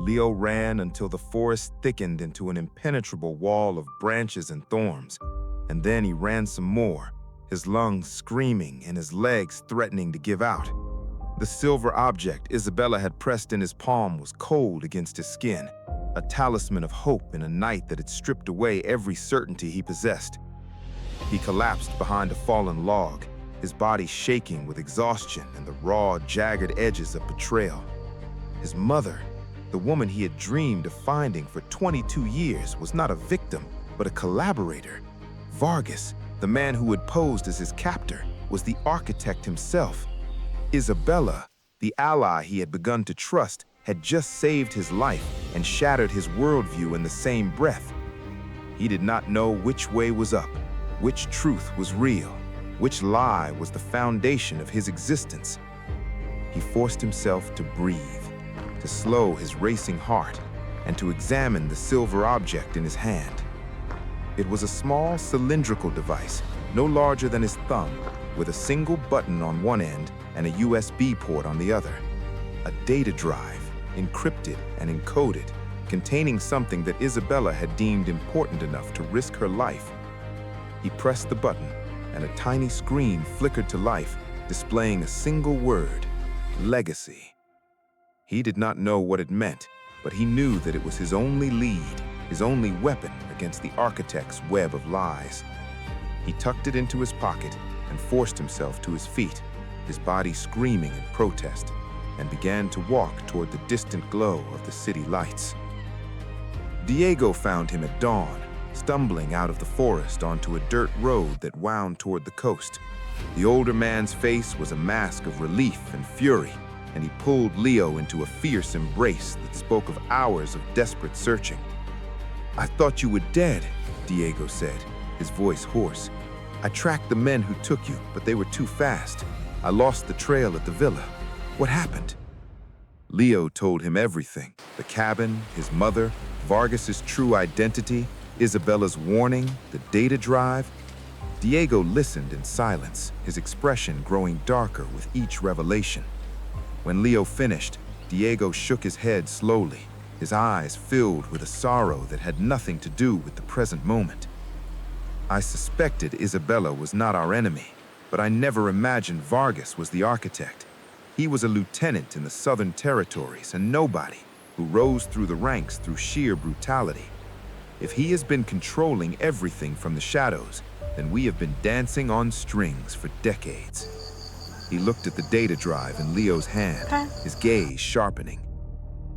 Leo ran until the forest thickened into an impenetrable wall of branches and thorns, and then he ran some more, his lungs screaming and his legs threatening to give out. The silver object Isabella had pressed in his palm was cold against his skin, a talisman of hope in a night that had stripped away every certainty he possessed. He collapsed behind a fallen log, his body shaking with exhaustion and the raw, jagged edges of betrayal. His mother, the woman he had dreamed of finding for 22 years, was not a victim, but a collaborator. Vargas, the man who had posed as his captor, was the architect himself. Isabella, the ally he had begun to trust, had just saved his life and shattered his worldview in the same breath. He did not know which way was up, which truth was real, which lie was the foundation of his existence. He forced himself to breathe, to slow his racing heart, and to examine the silver object in his hand. It was a small cylindrical device, no larger than his thumb, with a single button on one end and a USB port on the other. A data drive, encrypted and encoded, containing something that Isabella had deemed important enough to risk her life. He pressed the button, and a tiny screen flickered to life, displaying a single word: legacy. He did not know what it meant, but he knew that it was his only lead, his only weapon against the architect's web of lies. He tucked it into his pocket and forced himself to his feet, his body screaming in protest, and began to walk toward the distant glow of the city lights. Diego found him at dawn, stumbling out of the forest onto a dirt road that wound toward the coast. The older man's face was a mask of relief and fury, and he pulled Leo into a fierce embrace that spoke of hours of desperate searching. "I thought you were dead," Diego said, his voice hoarse. "I tracked the men who took you, but they were too fast. I lost the trail at the villa. What happened?" Leo told him everything: the cabin, his mother, Vargas's true identity, Isabella's warning, the data drive. Diego listened in silence, his expression growing darker with each revelation. When Leo finished, Diego shook his head slowly, his eyes filled with a sorrow that had nothing to do with the present moment. "I suspected Isabella was not our enemy, but I never imagined Vargas was the architect. He was a lieutenant in the Southern Territories, a nobody who rose through the ranks through sheer brutality. If he has been controlling everything from the shadows, then we have been dancing on strings for decades." He looked at the data drive in Leo's hand, his gaze sharpening.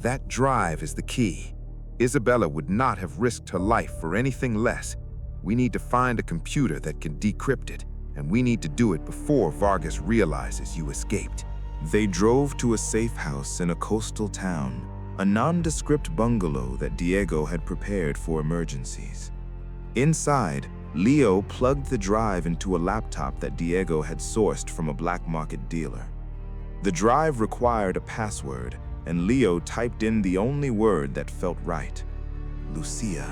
"That drive is the key. Isabella would not have risked her life for anything less. We need to find a computer that can decrypt it, and we need to do it before Vargas realizes you escaped." They drove to a safe house in a coastal town, a nondescript bungalow that Diego had prepared for emergencies. Inside, Leo plugged the drive into a laptop that Diego had sourced from a black market dealer. The drive required a password, and Leo typed in the only word that felt right: Lucia.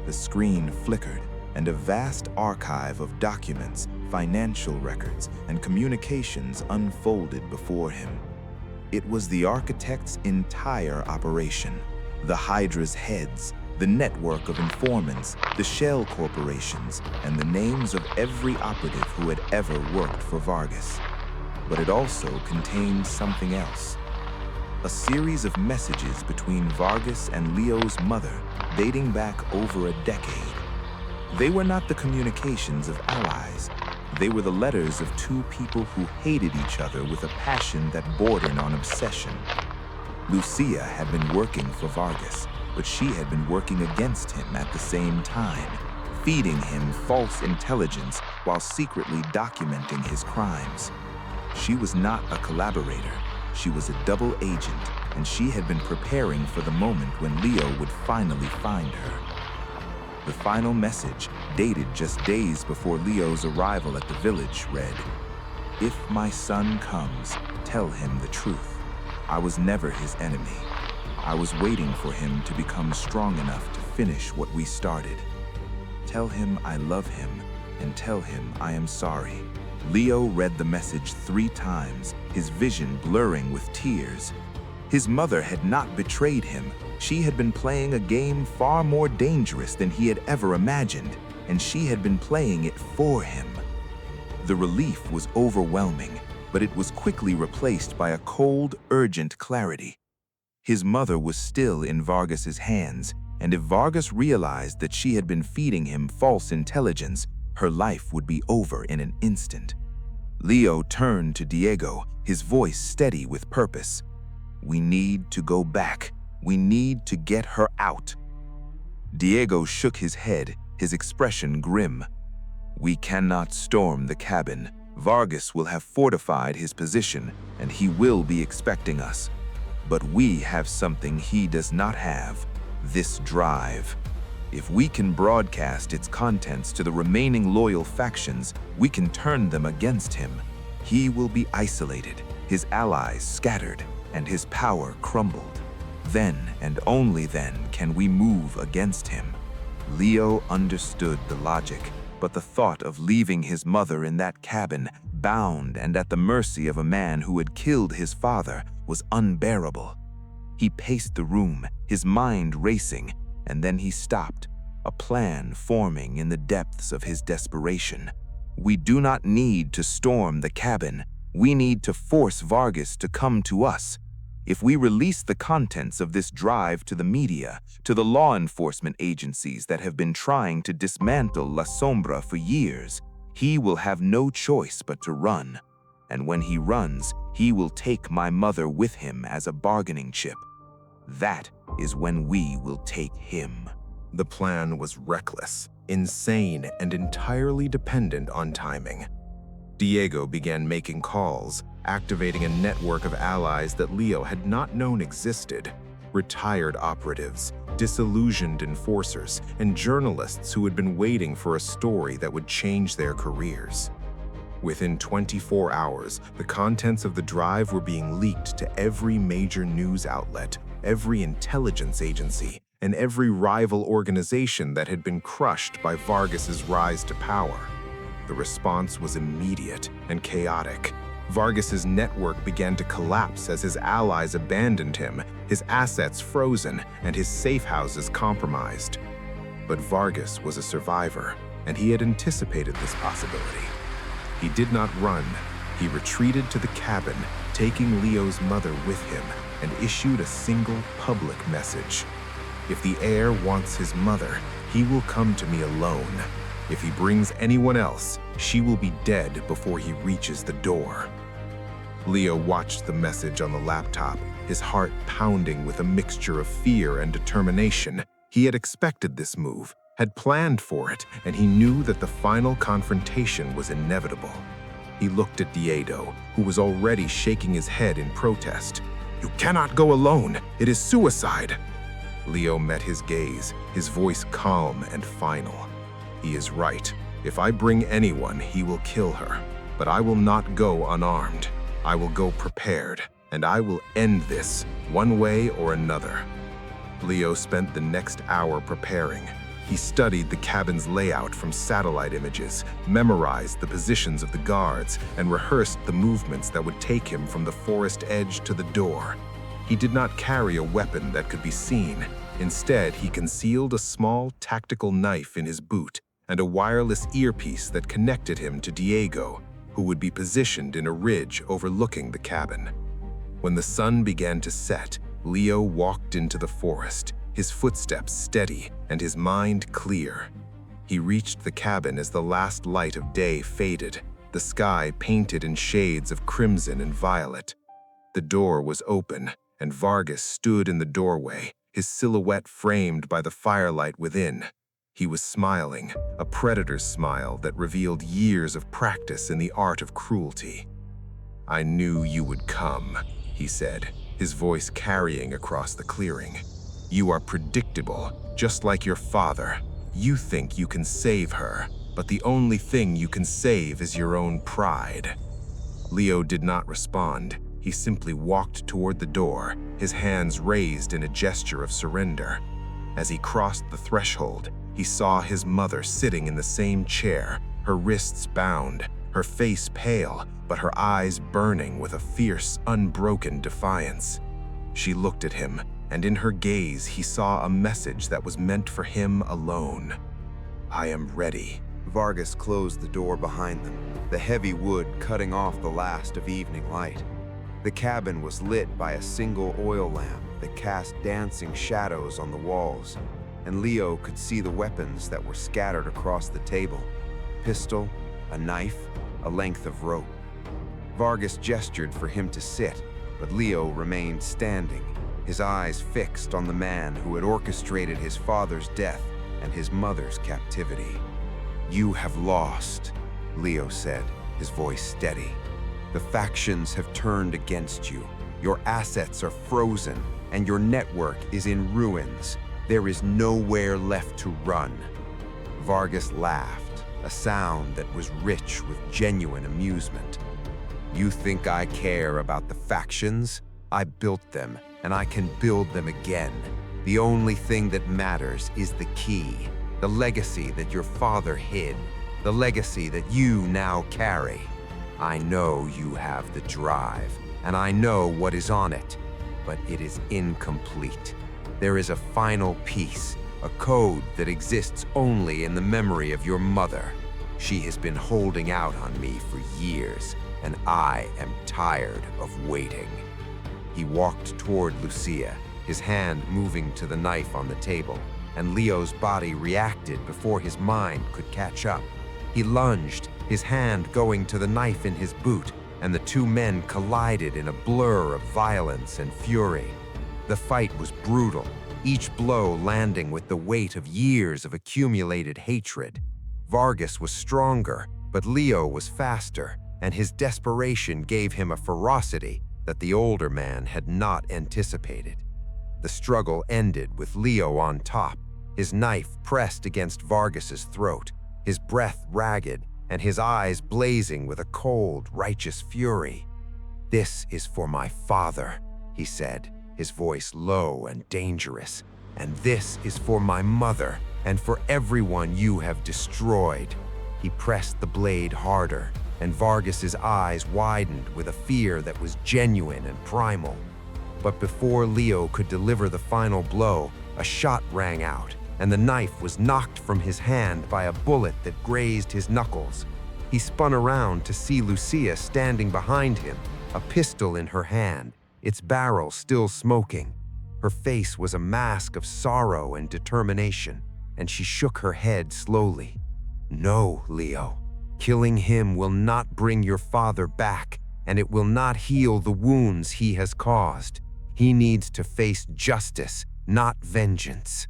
The screen flickered, and a vast archive of documents, financial records, and communications unfolded before him. It was the architect's entire operation: the Hydra's heads, the network of informants, the shell corporations, and the names of every operative who had ever worked for Vargas. But it also contained something else: a series of messages between Vargas and Leo's mother dating back over a decade. They were not the communications of allies. They were the letters of two people who hated each other with a passion that bordered on obsession. Lucia had been working for Vargas, but she had been working against him at the same time, feeding him false intelligence while secretly documenting his crimes. She was not a collaborator. She was a double agent, and she had been preparing for the moment when Leo would finally find her. The final message, dated just days before Leo's arrival at the village, read, "If my son comes, tell him the truth. I was never his enemy. I was waiting for him to become strong enough to finish what we started. Tell him I love him, and tell him I am sorry." Leo read the message 3 times, his vision blurring with tears. His mother had not betrayed him. She had been playing a game far more dangerous than he had ever imagined, and she had been playing it for him. The relief was overwhelming, but it was quickly replaced by a cold, urgent clarity. His mother was still in Vargas's hands, and if Vargas realized that she had been feeding him false intelligence, her life would be over in an instant. Leo turned to Diego, his voice steady with purpose. "We need to go back. We need to get her out." Diego shook his head, his expression grim. "We cannot storm the cabin. Vargas will have fortified his position, and he will be expecting us. But we have something he does not have, this drive. If we can broadcast its contents to the remaining loyal factions, we can turn them against him. He will be isolated, his allies scattered, and his power crumbled. Then, and only then, can we move against him." Leo understood the logic, but the thought of leaving his mother in that cabin, bound and at the mercy of a man who had killed his father, was unbearable. He paced the room, his mind racing, and then he stopped, a plan forming in the depths of his desperation. "We do not need to storm the cabin. We need to force Vargas to come to us. If we release the contents of this drive to the media, to the law enforcement agencies that have been trying to dismantle La Sombra for years, he will have no choice but to run. And when he runs, he will take my mother with him as a bargaining chip. That is when we will take him." The plan was reckless, insane, and entirely dependent on timing. Diego began making calls, activating a network of allies that Leo had not known existed. Retired operatives, disillusioned enforcers, and journalists who had been waiting for a story that would change their careers. Within 24 hours, the contents of the drive were being leaked to every major news outlet, every intelligence agency, and every rival organization that had been crushed by Vargas's rise to power. The response was immediate and chaotic. Vargas's network began to collapse as his allies abandoned him, his assets frozen, and his safe houses compromised. But Vargas was a survivor, and he had anticipated this possibility. He did not run. He retreated to the cabin, taking Leo's mother with him, and issued a single public message. "If the heir wants his mother, he will come to me alone. If he brings anyone else, she will be dead before he reaches the door." Leo watched the message on the laptop, his heart pounding with a mixture of fear and determination. He had expected this move, had planned for it, and he knew that the final confrontation was inevitable. He looked at Diego, who was already shaking his head in protest. "You cannot go alone. It is suicide." Leo met his gaze, his voice calm and final. "He is right. If I bring anyone, he will kill her. But I will not go unarmed. I will go prepared, and I will end this, one way or another." Leo spent the next hour preparing. He studied the cabin's layout from satellite images, memorized the positions of the guards, and rehearsed the movements that would take him from the forest edge to the door. He did not carry a weapon that could be seen. Instead, he concealed a small tactical knife in his boot and a wireless earpiece that connected him to Diego, who would be positioned in a ridge overlooking the cabin. When the sun began to set, Leo walked into the forest, his footsteps steady and his mind clear. He reached the cabin as the last light of day faded, the sky painted in shades of crimson and violet. The door was open, and Vargas stood in the doorway, his silhouette framed by the firelight within. He was smiling, a predator's smile that revealed years of practice in the art of cruelty. "I knew you would come," he said, his voice carrying across the clearing. "You are predictable, just like your father. You think you can save her, but the only thing you can save is your own pride." Leo did not respond. He simply walked toward the door, his hands raised in a gesture of surrender. As he crossed the threshold, he saw his mother sitting in the same chair, her wrists bound, her face pale, but her eyes burning with a fierce, unbroken defiance. She looked at him, and in her gaze he saw a message that was meant for him alone. "I am ready." Vargas closed the door behind them, the heavy wood cutting off the last of evening light. The cabin was lit by a single oil lamp that cast dancing shadows on the walls, and Leo could see the weapons that were scattered across the table: a pistol, a knife, a length of rope. Vargas gestured for him to sit, but Leo remained standing, his eyes fixed on the man who had orchestrated his father's death and his mother's captivity. "You have lost," Leo said, his voice steady. "The factions have turned against you. Your assets are frozen, and your network is in ruins. There is nowhere left to run." Vargas laughed, a sound that was rich with genuine amusement. "You think I care about the factions? I built them, and I can build them again. The only thing that matters is the key, the legacy that your father hid, the legacy that you now carry. I know you have the drive, and I know what is on it, but it is incomplete. There is a final piece, a code that exists only in the memory of your mother. She has been holding out on me for years, and I am tired of waiting." He walked toward Lucia, his hand moving to the knife on the table, and Leo's body reacted before his mind could catch up. He lunged, his hand going to the knife in his boot, and the two men collided in a blur of violence and fury. The fight was brutal, each blow landing with the weight of years of accumulated hatred. Vargas was stronger, but Leo was faster, and his desperation gave him a ferocity that the older man had not anticipated. The struggle ended with Leo on top, his knife pressed against Vargas's throat, his breath ragged, and his eyes blazing with a cold, righteous fury. "This is for my father," he said, his voice low and dangerous. "And this is for my mother, and for everyone you have destroyed." He pressed the blade harder, and Vargas's eyes widened with a fear that was genuine and primal. But before Leo could deliver the final blow, a shot rang out, and the knife was knocked from his hand by a bullet that grazed his knuckles. He spun around to see Lucia standing behind him, a pistol in her hand, its barrel still smoking. Her face was a mask of sorrow and determination, and she shook her head slowly. "No, Leo. Killing him will not bring your father back, and it will not heal the wounds he has caused. He needs to face justice, not vengeance."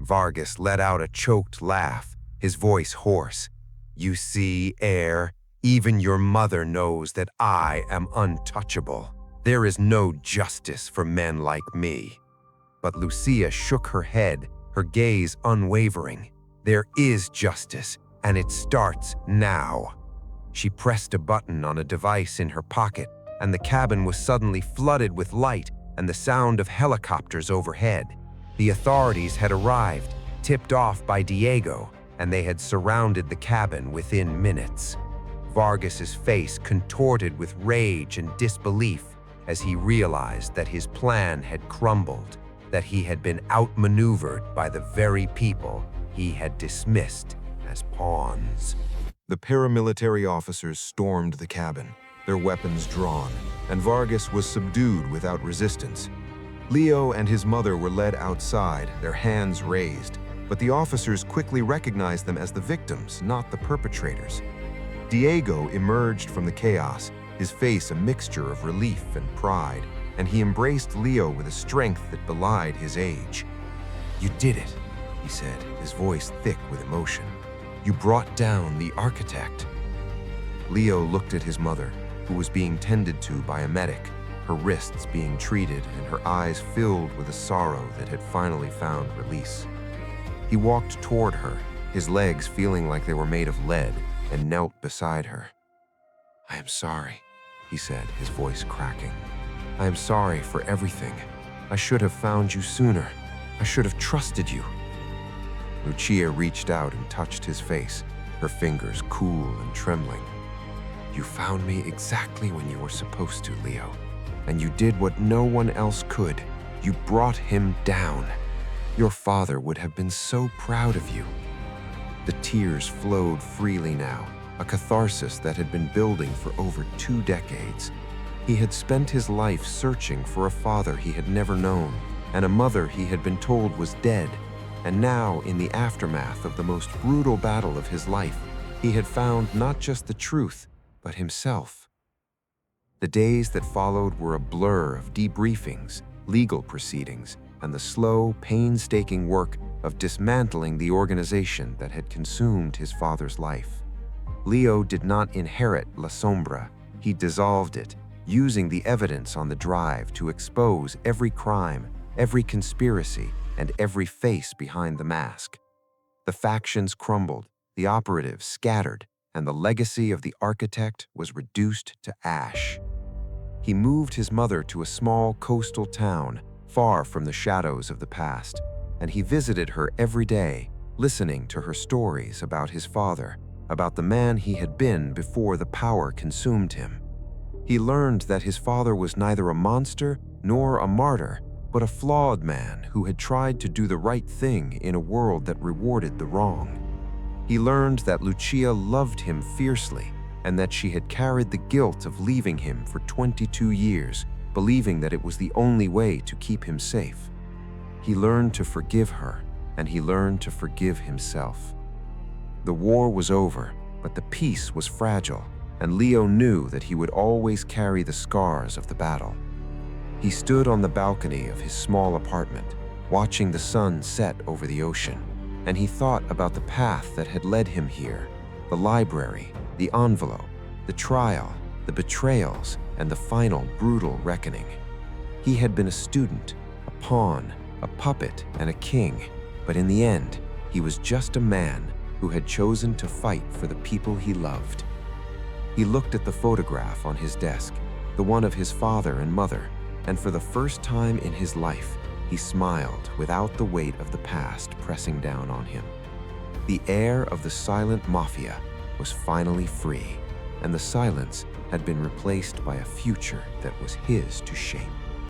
Vargas let out a choked laugh, his voice hoarse. "You see, Heir, even your mother knows that I am untouchable. There is no justice for men like me." But Lucia shook her head, her gaze unwavering. "There is justice, and it starts now." She pressed a button on a device in her pocket, and the cabin was suddenly flooded with light and the sound of helicopters overhead. The authorities had arrived, tipped off by Diego, and they had surrounded the cabin within minutes. Vargas's face contorted with rage and disbelief as he realized that his plan had crumbled, that he had been outmaneuvered by the very people he had dismissed as pawns. The paramilitary officers stormed the cabin, their weapons drawn, and Vargas was subdued without resistance. Leo and his mother were led outside, their hands raised, but the officers quickly recognized them as the victims, not the perpetrators. Diego emerged from the chaos, his face a mixture of relief and pride, and he embraced Leo with a strength that belied his age. "You did it," he said, his voice thick with emotion. "You brought down the architect." Leo looked at his mother, who was being tended to by a medic, her wrists being treated and her eyes filled with a sorrow that had finally found release. He walked toward her, his legs feeling like they were made of lead, and knelt beside her. "I am sorry," he said, his voice cracking. "I am sorry for everything. I should have found you sooner. I should have trusted you." Lucia reached out and touched his face, her fingers cool and trembling. "You found me exactly when you were supposed to, Leo. and you did what no one else could. You brought him down. Your father would have been so proud of you." The tears flowed freely now, a catharsis that had been building for over 2 decades. He had spent his life searching for a father he had never known, and a mother he had been told was dead. And now, in the aftermath of the most brutal battle of his life, he had found not just the truth, but himself. The days that followed were a blur of debriefings, legal proceedings, and the slow, painstaking work of dismantling the organization that had consumed his father's life. Leo did not inherit La Sombra. He dissolved it, using the evidence on the drive to expose every crime, every conspiracy, and every face behind the mask. The factions crumbled, the operatives scattered, and the legacy of the architect was reduced to ash. He moved his mother to a small coastal town, far from the shadows of the past, and he visited her every day, listening to her stories about his father, about the man he had been before the power consumed him. He learned that his father was neither a monster nor a martyr, but a flawed man who had tried to do the right thing in a world that rewarded the wrong. He learned that Lucia loved him fiercely, and that she had carried the guilt of leaving him for 22 years, believing that it was the only way to keep him safe. He learned to forgive her, and he learned to forgive himself. The war was over, but the peace was fragile, and Leo knew that he would always carry the scars of the battle. He stood on the balcony of his small apartment, watching the sun set over the ocean, and he thought about the path that had led him here, the library, the envelope, the trial, the betrayals, and the final brutal reckoning. He had been a student, a pawn, a puppet, and a king, but in the end, he was just a man who had chosen to fight for the people he loved. He looked at the photograph on his desk, the one of his father and mother, and for the first time in his life, he smiled without the weight of the past pressing down on him. The heir of the Silent Mafia was finally free, and the silence had been replaced by a future that was his to shape.